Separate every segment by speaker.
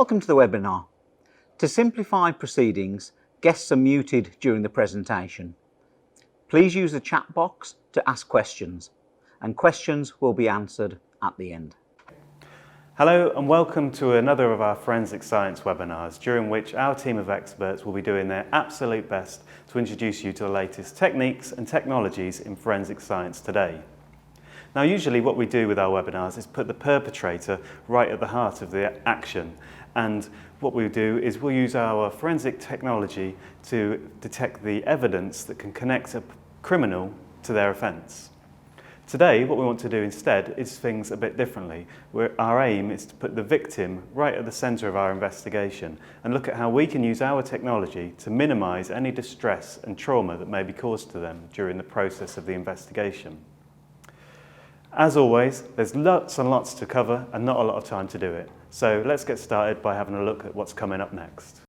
Speaker 1: Welcome to the webinar. To simplify proceedings, guests are muted during the presentation. Please use the chat box to ask questions, and questions will be answered at the end.
Speaker 2: Hello and welcome to another of our Forensic Science webinars, during which our team of experts will be doing their absolute best to introduce you to the latest techniques and technologies in forensic science today. Now, usually what we do with our webinars is put the perpetrator right at the heart of the action, and what we do is we'll use our forensic technology to detect the evidence that can connect a criminal to their offence. Today, what we want to do instead is things a bit differently. Our aim is to put the victim right at the centre of our investigation and look at how we can use our technology to minimise any distress and trauma that may be caused to them during the process of the investigation. As always, there's lots and lots to cover and not a lot of time to do it. So let's get started by having a look at what's coming up next.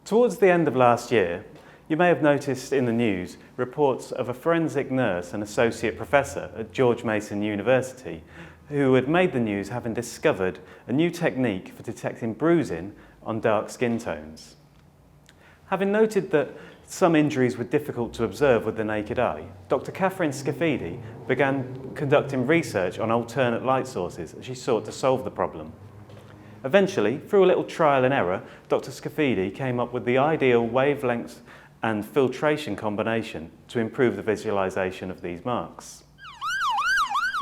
Speaker 2: Towards the end of last year, you may have noticed in the news reports of a forensic nurse and associate professor at George Mason University who had made the news having discovered a new technique for detecting bruising on dark skin tones. Having noted that some injuries were difficult to observe with the naked eye, Dr. Catherine Scafidi began conducting research on alternate light sources as she sought to solve the problem. Eventually, through a little trial and error, Dr. Scafidi came up with the ideal wavelength and filtration combination to improve the visualization of these marks.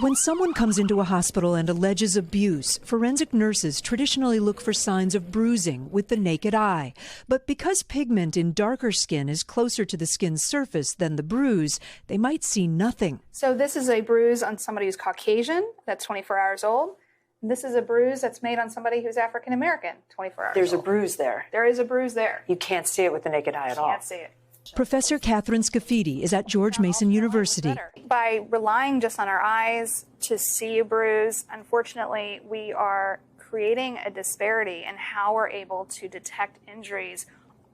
Speaker 3: When someone comes into a hospital and alleges abuse, forensic nurses traditionally look for signs of bruising with the naked eye. But because pigment in darker skin is closer to the skin's surface than the bruise, they might see nothing.
Speaker 4: So this is a bruise on somebody who's Caucasian, that's 24 hours old. This is a bruise that's made on somebody who's African American, 24 hours
Speaker 5: There's
Speaker 4: old.
Speaker 5: a bruise there.
Speaker 4: There is a bruise there.
Speaker 5: You can't see it with the naked eye at all.
Speaker 4: You can't see it.
Speaker 3: Professor Catherine Scafidi is at George Mason University.
Speaker 4: By relying just on our eyes to see a bruise, unfortunately, we are creating a disparity in how we're able to detect injuries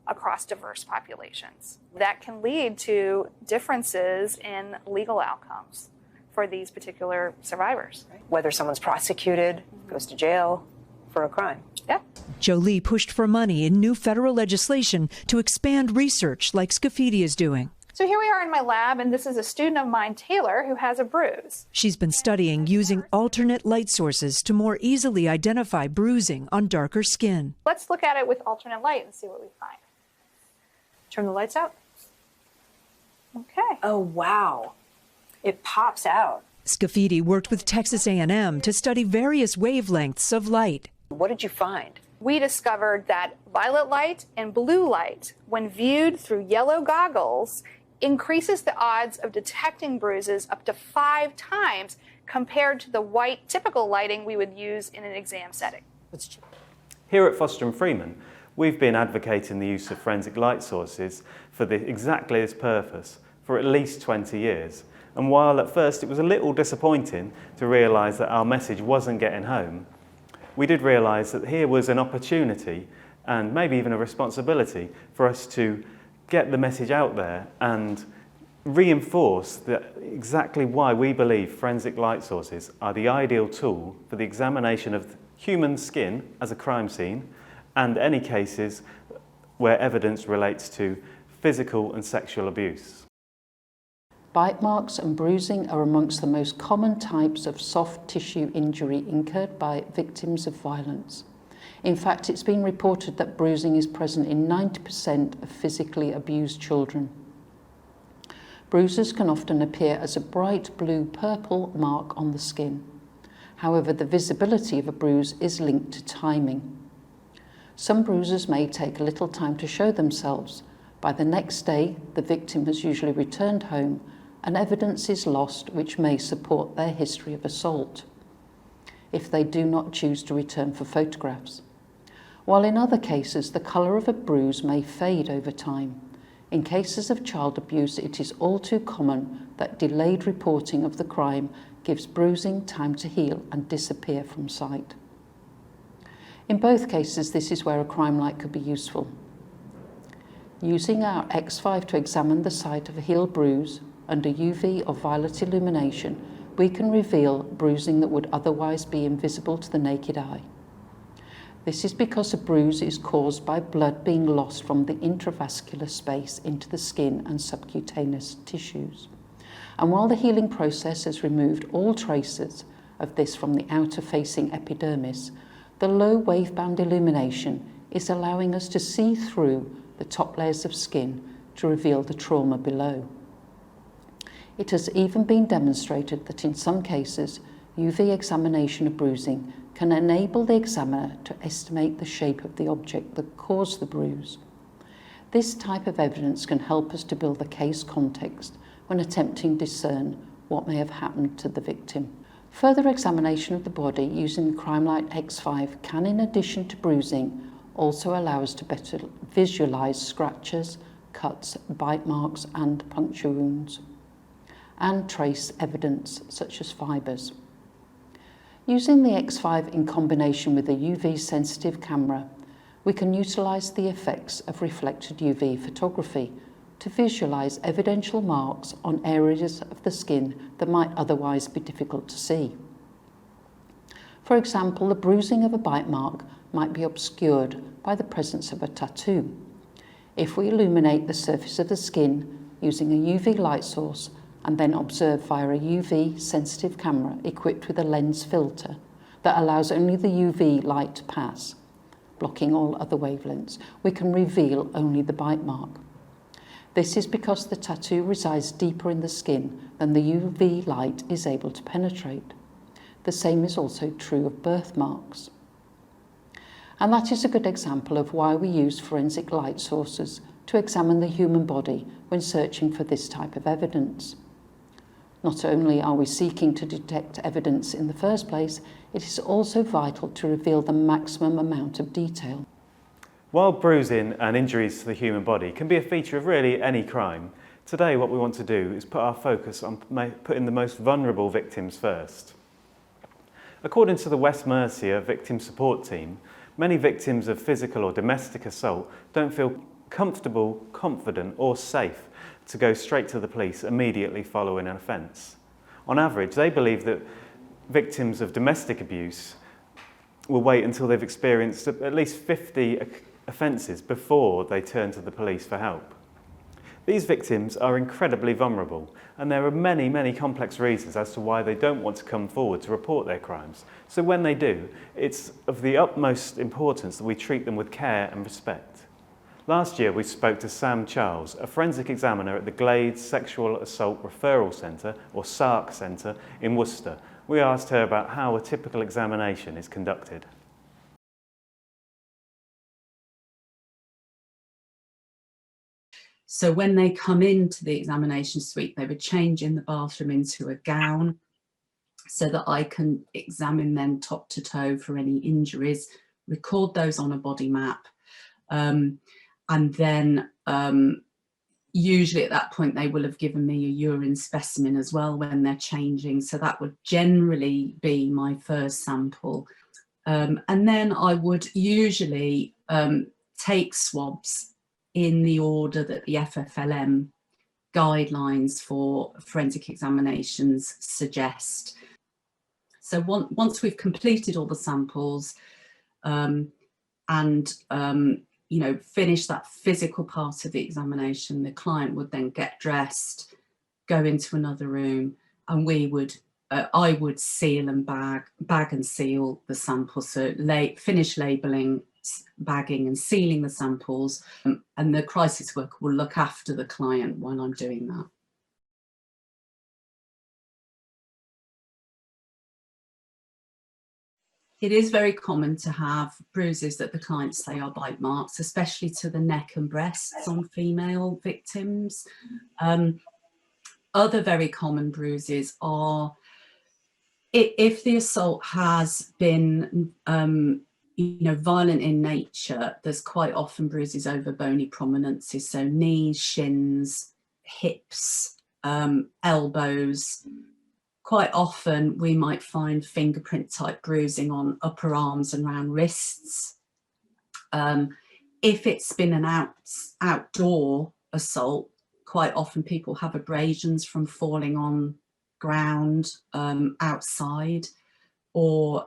Speaker 4: across diverse populations. That can lead to differences in legal outcomes for these particular survivors.
Speaker 5: Whether someone's prosecuted, goes to jail for a crime.
Speaker 4: Yeah.
Speaker 3: Jolie pushed for money in new federal legislation to expand research like Scafidi is doing.
Speaker 4: So here we are in my lab, and this is a student of mine, Taylor, who has a bruise.
Speaker 3: She's been studying using alternate light sources to more easily identify bruising on darker skin.
Speaker 4: Let's look at it with alternate light and see what we find. Turn the lights out. Okay.
Speaker 5: Oh, wow. It pops out.
Speaker 3: Scafidi worked with Texas A&M to study various wavelengths of light.
Speaker 5: What did you find?
Speaker 4: We discovered that violet light and blue light, when viewed through yellow goggles, increases the odds of detecting bruises up to 5 times compared to the white typical lighting we would use in an exam setting.
Speaker 2: Here at Foster+Freeman, we've been advocating the use of forensic light sources for exactly this purpose for at least 20 years. And while at first it was a little disappointing to realise that our message wasn't getting home, we did realise that here was an opportunity and maybe even a responsibility for us to get the message out there and reinforce exactly why we believe forensic light sources are the ideal tool for the examination of human skin as a crime scene and any cases where evidence relates to physical and sexual abuse.
Speaker 6: Bite marks and bruising are amongst the most common types of soft tissue injury incurred by victims of violence. In fact, it's been reported that bruising is present in 90% of physically abused children. Bruises can often appear as a bright blue-purple mark on the skin. However, the visibility of a bruise is linked to timing. Some bruises may take a little time to show themselves. By the next day, the victim has usually returned home and evidence is lost which may support their history of assault, if they do not choose to return for photographs. While in other cases, the colour of a bruise may fade over time. In cases of child abuse, it is all too common that delayed reporting of the crime gives bruising time to heal and disappear from sight. In both cases, this is where a crime light could be useful. Using our X5 to examine the site of a heel bruise under UV or violet illumination, we can reveal bruising that would otherwise be invisible to the naked eye. This is because a bruise is caused by blood being lost from the intravascular space into the skin and subcutaneous tissues. And while the healing process has removed all traces of this from the outer-facing epidermis, the low waveband illumination is allowing us to see through the top layers of skin to reveal the trauma below. It has even been demonstrated that in some cases, UV examination of bruising can enable the examiner to estimate the shape of the object that caused the bruise. This type of evidence can help us to build a case context when attempting to discern what may have happened to the victim. Further examination of the body using the Crime Light X5 can, in addition to bruising, also allow us to better visualise scratches, cuts, bite marks and puncture wounds, and trace evidence such as fibres. Using the X5 in combination with a UV-sensitive camera, we can utilise the effects of reflected UV photography to visualise evidential marks on areas of the skin that might otherwise be difficult to see. For example, the bruising of a bite mark might be obscured by the presence of a tattoo. If we illuminate the surface of the skin using a UV light source and then observe via a UV-sensitive camera equipped with a lens filter that allows only the UV light to pass, blocking all other wavelengths, we can reveal only the bite mark. This is because the tattoo resides deeper in the skin than the UV light is able to penetrate. The same is also true of birthmarks. And that is a good example of why we use forensic light sources to examine the human body when searching for this type of evidence. Not only are we seeking to detect evidence in the first place, it is also vital to reveal the maximum amount of detail.
Speaker 2: While bruising and injuries to the human body can be a feature of really any crime, today what we want to do is put our focus on putting the most vulnerable victims first. According to the West Mercia Victim Support Team, many victims of physical or domestic assault don't feel comfortable, confident or safe to go straight to the police immediately following an offence. On average, they believe that victims of domestic abuse will wait until they've experienced at least 50 offences before they turn to the police for help. These victims are incredibly vulnerable, and there are many complex reasons as to why they don't want to come forward to report their crimes. So when they do, it's of the utmost importance that we treat them with care and respect. Last year we spoke to Sam Charles, a forensic examiner at the Glades Sexual Assault Referral Centre, or SARC Centre, in Worcester. We asked her about how a typical examination is conducted.
Speaker 7: So when they come into the examination suite, they would change in the bathroom into a gown so that I can examine them top to toe for any injuries, record those on a body map, and then usually at that point they will have given me a urine specimen as well when they're changing, so that would generally be my first sample. And then I would usually take swabs in the order that the FFLM guidelines for forensic examinations suggest. So once we've completed all the samples and finish that physical part of the examination, the client would then get dressed, go into another room, and I would seal and bag and seal the samples. So finish labelling, bagging and sealing the samples, and the crisis worker will look after the client while I'm doing that. It is very common to have bruises that the clients say are bite marks, especially to the neck and breasts on female victims. Other very common bruises are, if the assault has been violent in nature, there's quite often bruises over bony prominences, so knees, shins, hips, elbows, quite often we might find fingerprint type bruising on upper arms and around wrists. If it's been an outdoor assault, quite often people have abrasions from falling on ground outside, or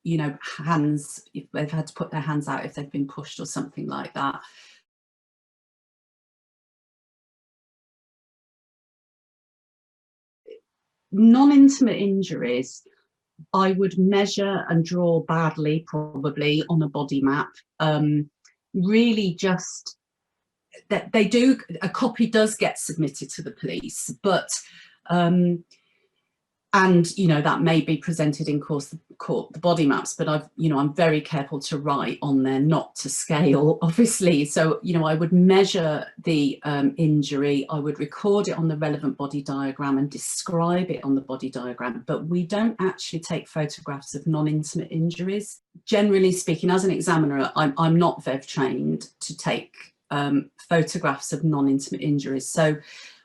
Speaker 7: you know, hands, if they've had to put their hands out if they've been pushed or something like that. Non-intimate injuries, I would measure and draw badly, probably, on a body map. Really just that they do, a copy does get submitted to the police, but and you know, that may be presented in court, the body maps, but I'm very careful to write on there not to scale, obviously. So I would measure the injury, I would record it on the relevant body diagram and describe it on the body diagram, but we don't actually take photographs of non-intimate injuries. Generally speaking, as an examiner, I'm not VEV trained to take photographs of non-intimate injuries, so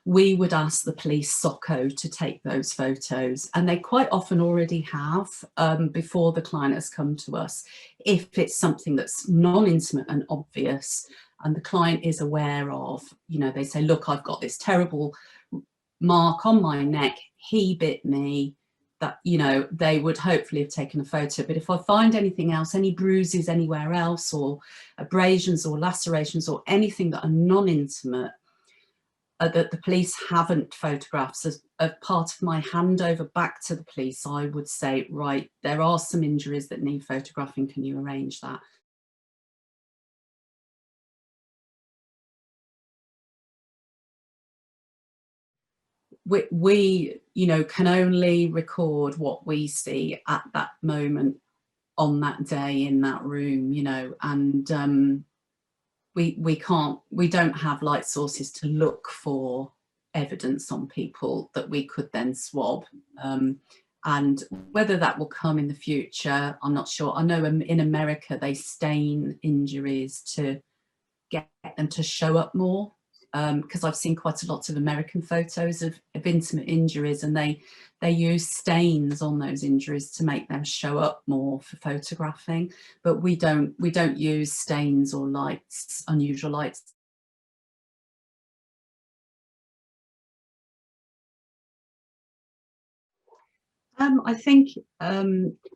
Speaker 7: we would ask the police SOCO to take those photos, and they quite often already have before the client has come to us. If it's something that's non-intimate and obvious and the client is aware of, they say, look, I've got this terrible mark on my neck, he bit me, that, they would hopefully have taken a photo. But if I find anything else, any bruises anywhere else, or abrasions or lacerations or anything that are non-intimate, that the police haven't photographed, as part of my handover back to the police, I would say, right, there are some injuries that need photographing, can you arrange that? We can only record what we see at that moment on that day in that room, and we don't have light sources to look for evidence on people that we could then swab, and whether that will come in the future, I'm not sure. I know in America they stain injuries to get them to show up more, because I've seen quite a lot of American photos of intimate injuries, and they use stains on those injuries to make them show up more for photographing. But we don't use stains or lights, unusual lights. I think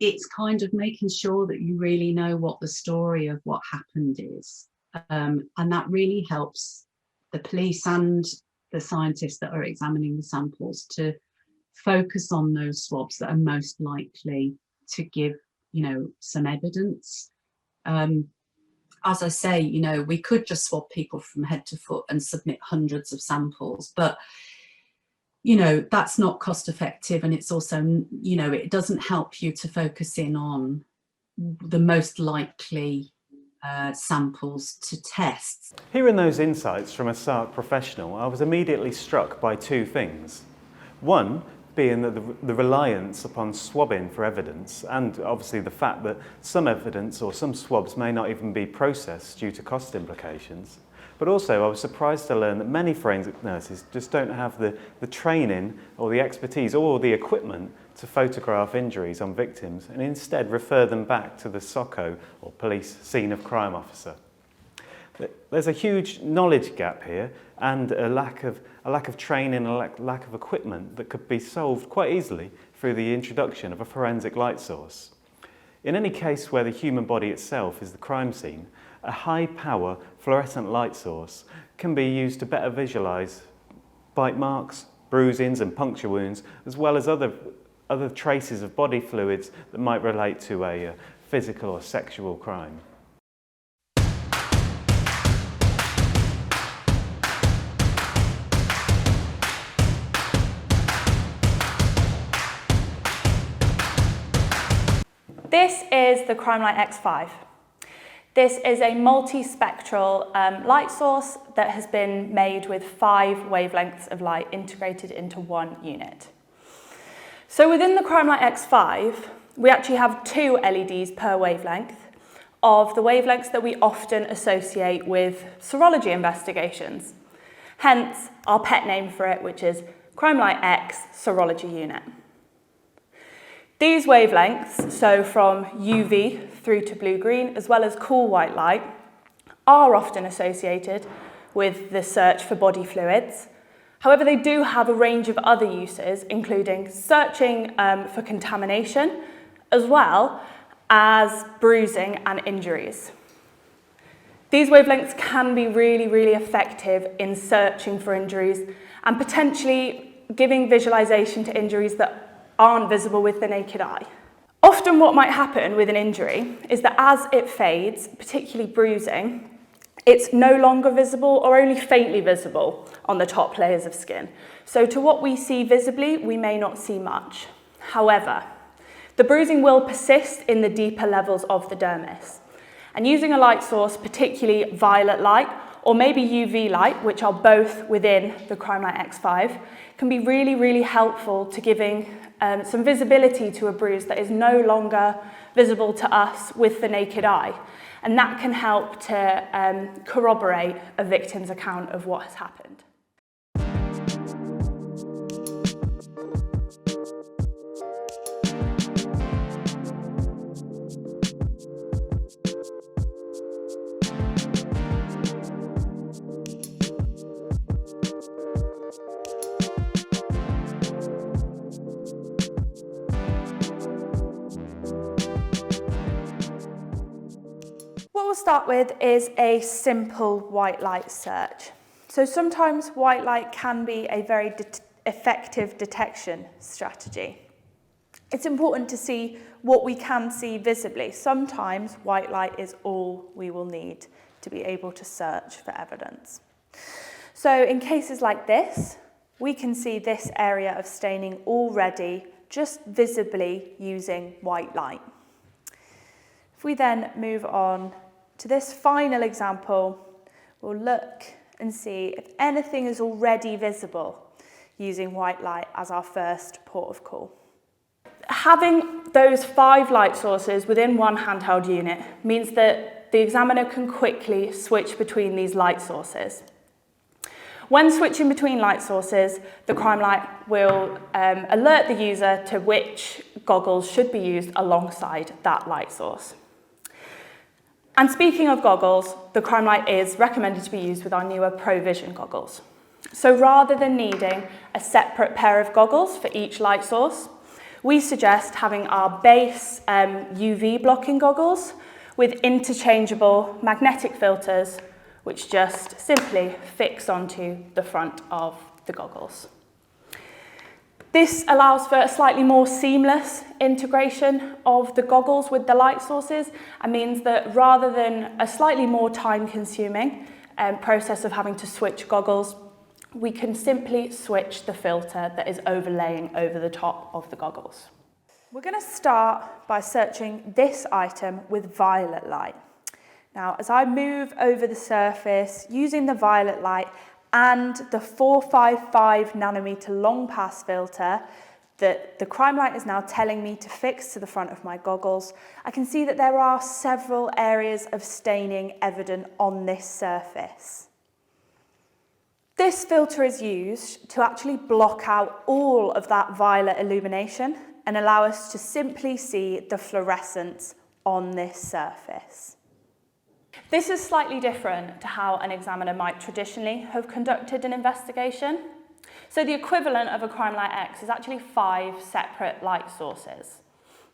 Speaker 7: it's kind of making sure that you really know what the story of what happened is, and that really helps the police and the scientists that are examining the samples to focus on those swabs that are most likely to give, some evidence. As I say, we could just swab people from head to foot and submit hundreds of samples, but that's not cost effective, and it's also, it doesn't help you to focus in on the most likely samples to test.
Speaker 2: Hearing those insights from a SARC professional, I was immediately struck by two things. One being that the reliance upon swabbing for evidence, and obviously the fact that some evidence or some swabs may not even be processed due to cost implications. But also I was surprised to learn that many forensic nurses just don't have the training or the expertise or the equipment to photograph injuries on victims, and instead refer them back to the SOCO or police scene of crime officer. There's a huge knowledge gap here, and a lack of training, a lack of equipment that could be solved quite easily through the introduction of a forensic light source. In any case where the human body itself is the crime scene, a high-power fluorescent light source can be used to better visualise bite marks, bruisings and puncture wounds, as well as other traces of body fluids that might relate to a physical or sexual crime.
Speaker 8: This is the CrimeLight X5. This is a multi-spectral light source that has been made with 5 wavelengths of light integrated into one unit. So within the CrimeLight X5, we actually have 2 LEDs per wavelength of the wavelengths that we often associate with serology investigations. Hence our pet name for it, which is CrimeLight X Serology Unit. These wavelengths, so from UV through to blue-green, as well as cool white light, are often associated with the search for body fluids. However, they do have a range of other uses, including searching for contamination, as well as bruising and injuries. These wavelengths can be really, really effective in searching for injuries and potentially giving visualization to injuries that aren't visible with the naked eye. Often what might happen with an injury is that as it fades, particularly bruising, it's no longer visible or only faintly visible on the top layers of skin. So to what we see visibly, we may not see much. However, the bruising will persist in the deeper levels of the dermis. And using a light source, particularly violet light or maybe UV light, which are both within the CrimeLight X5, can be really, really helpful to giving some visibility to a bruise that is no longer visible to us with the naked eye. And that can help to corroborate a victim's account of what has happened. What we'll start with is a simple white light search. So sometimes white light can be a very effective detection strategy. It's important to see what we can see visibly. Sometimes white light is all we will need to be able to search for evidence. So in cases like this, we can see this area of staining already just visibly using white light. If we then move on to this final example, we'll look and see if anything is already visible using white light as our first port of call. Having those 5 light sources within one handheld unit means that the examiner can quickly switch between these light sources. When switching between light sources, the CrimeLight will alert the user to which goggles should be used alongside that light source. And speaking of goggles, the CrimeLight is recommended to be used with our newer Pro Vision goggles. So rather than needing a separate pair of goggles for each light source, we suggest having our base UV blocking goggles with interchangeable magnetic filters, which just simply fix onto the front of the goggles. This allows for a slightly more seamless integration of the goggles with the light sources and means that rather than a slightly more time-consuming process of having to switch goggles, we can simply switch the filter that is overlaying over the top of the goggles. We're going to start by searching this item with violet light. Now, as I move over the surface using the violet light and the 455 nanometer long pass filter that the CrimeLight is now telling me to fix to the front of my goggles, I can see that there are several areas of staining evident on this surface. This filter is used to actually block out all of that violet illumination and allow us to simply see the fluorescence on this surface. This is slightly different to how an examiner might traditionally have conducted an investigation. So the equivalent of a CrimeLight X is actually 5 separate light sources.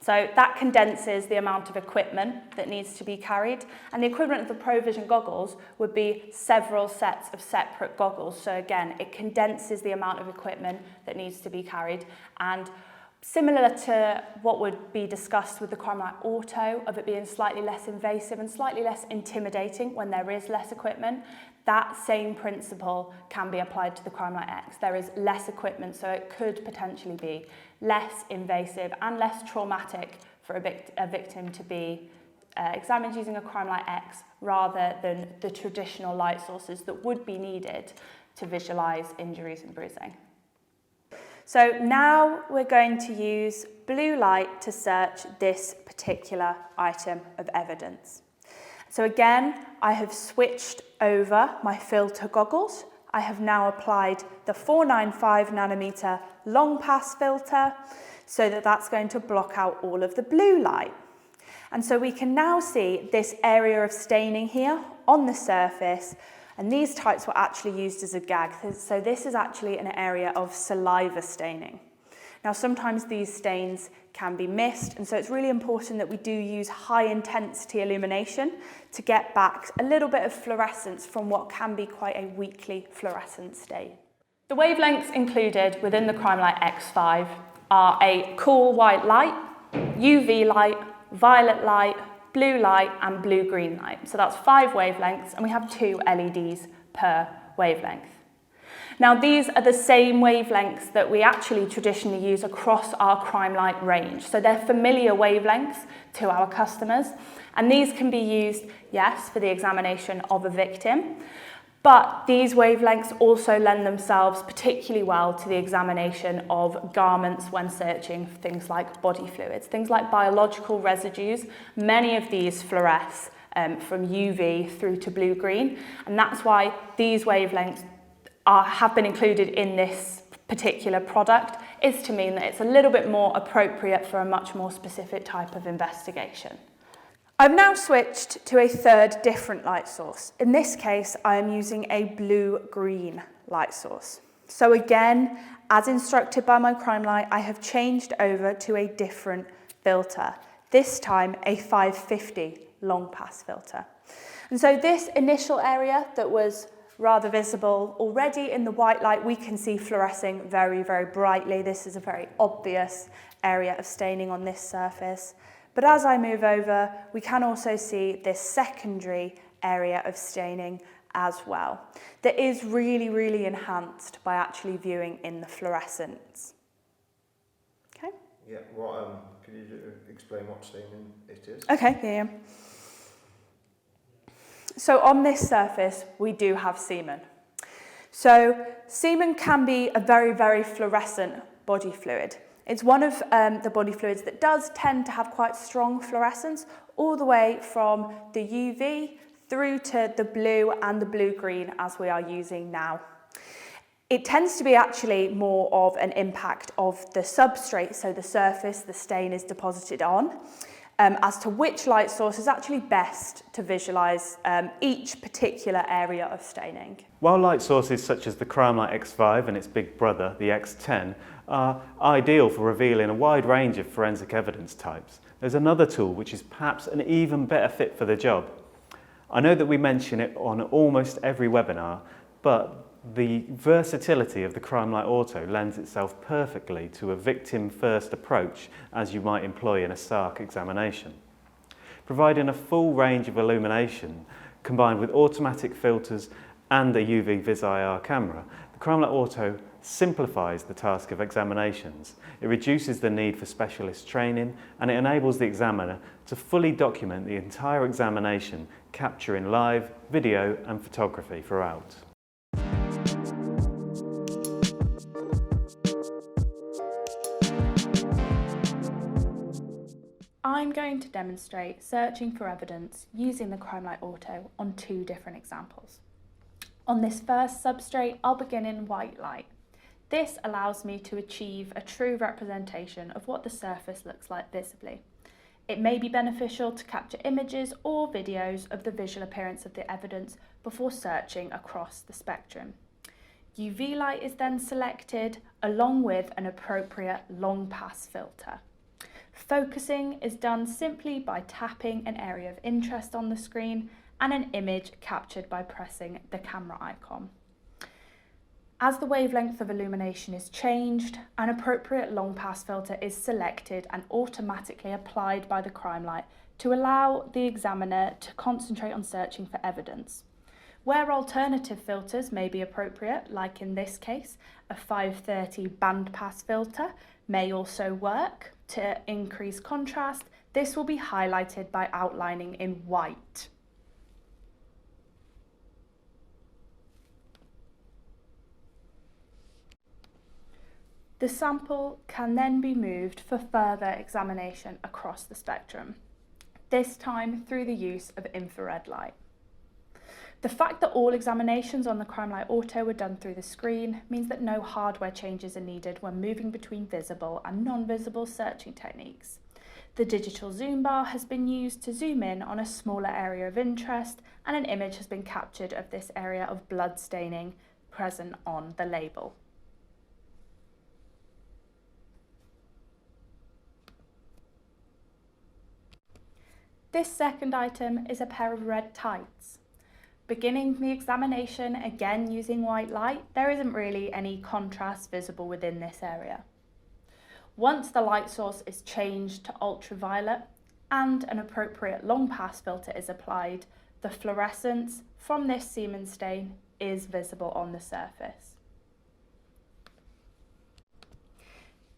Speaker 8: So that condenses the amount of equipment that needs to be carried, and the equivalent of the Pro Vision goggles would be several sets of separate goggles. So again, it condenses the amount of equipment that needs to be carried, and similar to what would be discussed with the CrimeLight Auto, of it being slightly less invasive and slightly less intimidating when there is less equipment, that same principle can be applied to the CrimeLight X. There is less equipment, so it could potentially be less invasive and less traumatic for a victim to be examined using a CrimeLight X rather than the traditional light sources that would be needed to visualize injuries and bruising. So now we're going to use blue light to search this particular item of evidence. So again, I have switched over my filter goggles. I have now applied the 495 nanometer long pass filter so that that's going to block out all of the blue light. And so we can now see this area of staining here on the surface, and these types were actually used as a gag. So this is actually an area of saliva staining. Now sometimes these stains can be missed, and so it's really important that we do use high intensity illumination to get back a little bit of fluorescence from what can be quite a weakly fluorescent stain. The wavelengths included within the CrimeLight X5 are a cool white light, UV light, violet light, blue light and blue-green light. So that's 5 wavelengths, and we have 2 LEDs per wavelength. Now these are the same wavelengths that we actually traditionally use across our CrimeLight range. So they're familiar wavelengths to our customers, and these can be used, yes, for the examination of a victim, but these wavelengths also lend themselves particularly well to the examination of garments when searching for things like body fluids, things like biological residues. Many of these fluoresce from UV through to blue-green, and that's why these wavelengths have been included in this particular product, is to mean that it's a little bit more appropriate for a much more specific type of investigation. I've now switched to a third different light source. In this case, I am using a blue-green light source. So again, as instructed by my CrimeLight, I have changed over to a different filter, this time a 550 long pass filter. And so this initial area that was rather visible already in the white light, we can see fluorescing very, very brightly. This is a very obvious area of staining on this surface. But as I move over, we can also see this secondary area of staining as well that is really, really enhanced by actually viewing in the fluorescence. Okay?
Speaker 9: Yeah, can you explain what staining it is?
Speaker 8: Okay, yeah. So on this surface, we do have semen. So semen can be a very, very fluorescent body fluid. It's one of the body fluids that does tend to have quite strong fluorescence, all the way from the UV through to the blue and the blue-green as we are using now. It tends to be actually more of an impact of the substrate, so the surface the stain is deposited on, as to which light source is actually best to visualise each particular area of staining.
Speaker 2: While light sources such as the CrimeLight X5 and its big brother, the X10, are ideal for revealing a wide range of forensic evidence types, there's another tool which is perhaps an even better fit for the job. I know that we mention it on almost every webinar, but the versatility of the CrimeLight Auto lends itself perfectly to a victim-first approach as you might employ in a SARC examination. Providing a full range of illumination combined with automatic filters and a UV Vis-IR camera, the CrimeLight Auto simplifies the task of examinations. It reduces the need for specialist training, and it enables the examiner to fully document the entire examination, capturing live, video and photography throughout.
Speaker 8: I'm going to demonstrate searching for evidence using the CrimeLight Auto on 2 different examples. On this first substrate, I'll begin in white light. This allows me to achieve a true representation of what the surface looks like visibly. It may be beneficial to capture images or videos of the visual appearance of the evidence before searching across the spectrum. UV light is then selected along with an appropriate long pass filter. Focusing is done simply by tapping an area of interest on the screen and an image captured by pressing the camera icon. As the wavelength of illumination is changed, an appropriate long pass filter is selected and automatically applied by the CrimeLight to allow the examiner to concentrate on searching for evidence. Where alternative filters may be appropriate, like in this case, a 530 band pass filter may also work to increase contrast. This will be highlighted by outlining in white. The sample can then be moved for further examination across the spectrum, this time through the use of infrared light. The fact that all examinations on the CrimeLight Auto were done through the screen means that no hardware changes are needed when moving between visible and non-visible searching techniques. The digital zoom bar has been used to zoom in on a smaller area of interest, and an image has been captured of this area of blood staining present on the label. This second item is a pair of red tights. Beginning the examination again using white light, there isn't really any contrast visible within this area. Once the light source is changed to ultraviolet and an appropriate long pass filter is applied, the fluorescence from this semen stain is visible on the surface.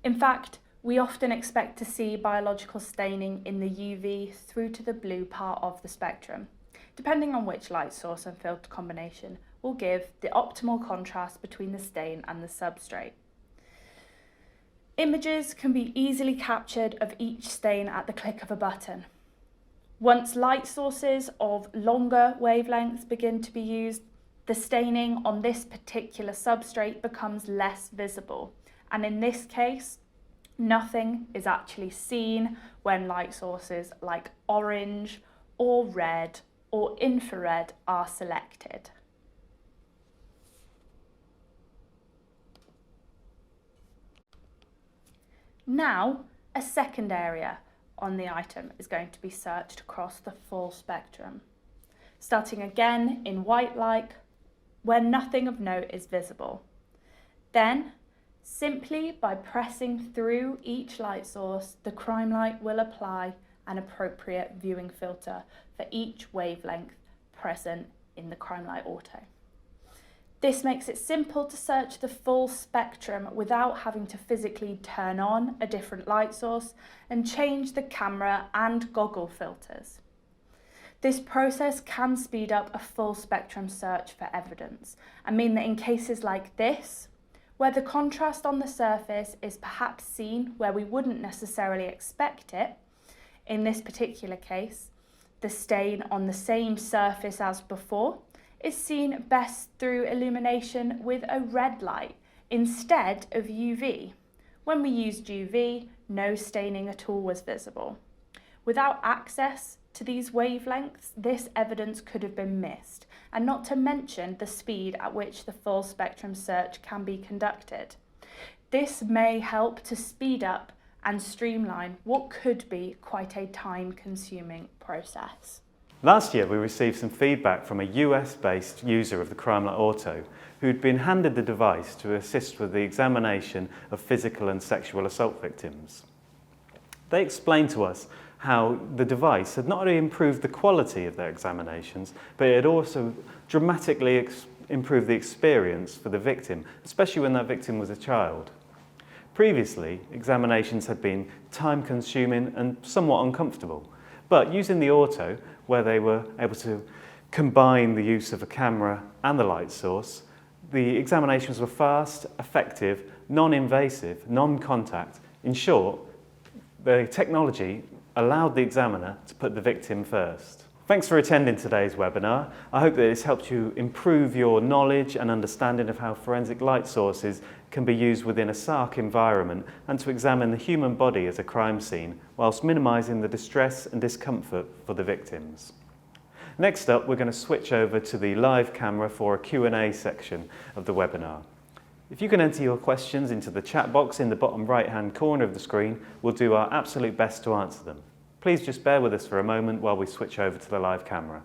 Speaker 8: In fact, we often expect to see biological staining in the UV through to the blue part of the spectrum. Depending on which light source and filter combination will give the optimal contrast between the stain and the substrate. Images can be easily captured of each stain at the click of a button. Once light sources of longer wavelengths begin to be used, the staining on this particular substrate becomes less visible, and in this case, nothing is actually seen when light sources like orange or red or infrared are selected. Now, a second area on the item is going to be searched across the full spectrum, starting again in white light where nothing of note is visible. Then, simply by pressing through each light source, the CrimeLight will apply an appropriate viewing filter for each wavelength present in the CrimeLight Auto. This makes it simple to search the full spectrum without having to physically turn on a different light source and change the camera and goggle filters. This process can speed up a full spectrum search for evidence and mean that in cases like this, where the contrast on the surface is perhaps seen where we wouldn't necessarily expect it, in this particular case, the stain on the same surface as before is seen best through illumination with a red light instead of UV. When we used UV, no staining at all was visible. Without access to these wavelengths, this evidence could have been missed, and not to mention the speed at which the full spectrum search can be conducted. This may help to speed up and streamline what could be quite a time-consuming process.
Speaker 2: Last year we received some feedback from a US-based user of the CrimeLight Auto who'd been handed the device to assist with the examination of physical and sexual assault victims. They explained to us how the device had not only improved the quality of their examinations, but it had also dramatically improved the experience for the victim, especially when that victim was a child. Previously, examinations had been time-consuming and somewhat uncomfortable, but using the Auto, where they were able to combine the use of a camera and the light source, the examinations were fast, effective, non-invasive, non-contact. In short, the technology allowed the examiner to put the victim first. Thanks for attending today's webinar. I hope that it's helped you improve your knowledge and understanding of how forensic light sources can be used within a SARC environment and to examine the human body as a crime scene, whilst minimising the distress and discomfort for the victims. Next up, we're going to switch over to the live camera for a Q&A section of the webinar. If you can enter your questions into the chat box in the bottom right-hand corner of the screen, we'll do our absolute best to answer them. Please just bear with us for a moment while we switch over to the live camera.